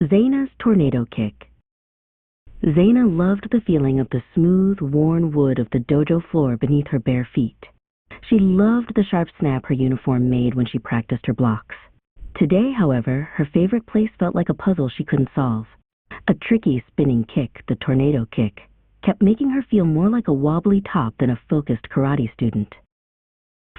Zaina's tornado kick. Zaina loved the feeling of the smooth, worn wood of the dojo floor beneath her bare feet. She loved the sharp snap her uniform made when she practiced her blocks. Today, however, her favorite place felt like a puzzle she couldn't solve. A tricky spinning kick, the tornado kick, kept making her feel more like a wobbly top than a focused karate student.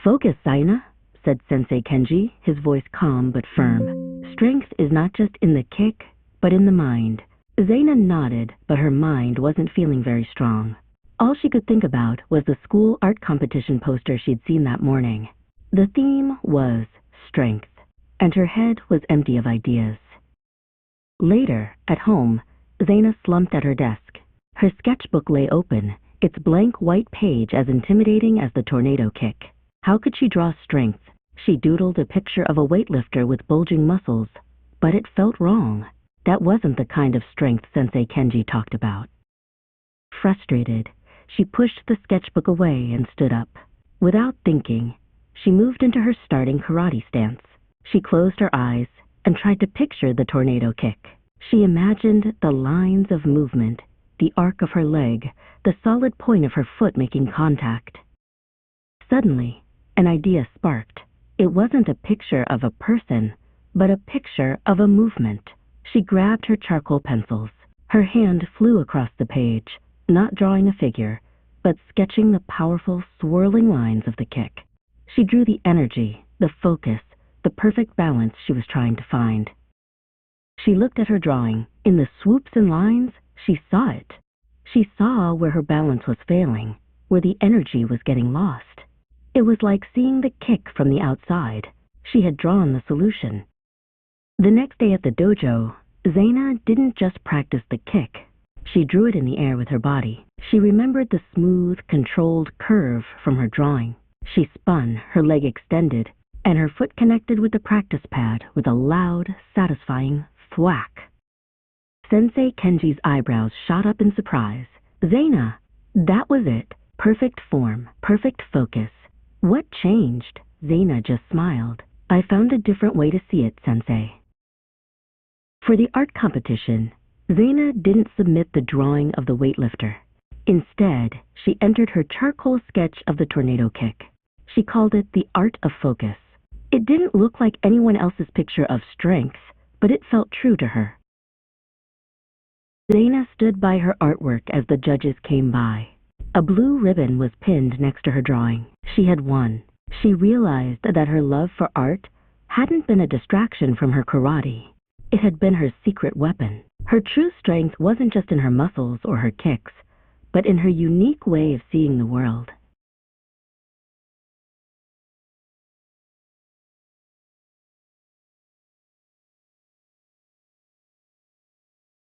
"Focus, Zaina," said Sensei Kenji, his voice calm but firm. "Strength is not just in the kick, but in the mind." Zaina nodded, but her mind wasn't feeling very strong. All she could think about was the school art competition poster she'd seen that morning. The theme was strength, and her head was empty of ideas. Later, at home, Zaina slumped at her desk. Her sketchbook lay open, its blank white page as intimidating as the tornado kick. How could she draw strength? She doodled a picture of a weightlifter with bulging muscles, but it felt wrong. That wasn't the kind of strength Sensei Kenji talked about. Frustrated, she pushed the sketchbook away and stood up. Without thinking, she moved into her starting karate stance. She closed her eyes and tried to picture the tornado kick. She imagined the lines of movement, the arc of her leg, the solid point of her foot making contact. Suddenly, an idea sparked. It wasn't a picture of a person, but a picture of a movement. She grabbed her charcoal pencils. Her hand flew across the page, not drawing a figure, but sketching the powerful, swirling lines of the kick. She drew the energy, the focus, the perfect balance she was trying to find. She looked at her drawing. In the swoops and lines, she saw it. She saw where her balance was failing, where the energy was getting lost. It was like seeing the kick from the outside. She had drawn the solution. The next day at the dojo, Zaina didn't just practice the kick. She drew it in the air with her body. She remembered the smooth, controlled curve from her drawing. She spun, her leg extended, and her foot connected with the practice pad with a loud, satisfying thwack. Sensei Kenji's eyebrows shot up in surprise. "Zaina!" That was it. Perfect form, perfect focus. What changed? Zaina just smiled. "I found a different way to see it, Sensei." For the art competition, Zaina didn't submit the drawing of the weightlifter. Instead, she entered her charcoal sketch of the tornado kick. She called it the art of focus. It didn't look like anyone else's picture of strength, but it felt true to her. Zaina stood by her artwork as the judges came by. A blue ribbon was pinned next to her drawing. She had won. She realized that her love for art hadn't been a distraction from her karate. It had been her secret weapon. Her true strength wasn't just in her muscles or her kicks, but in her unique way of seeing the world.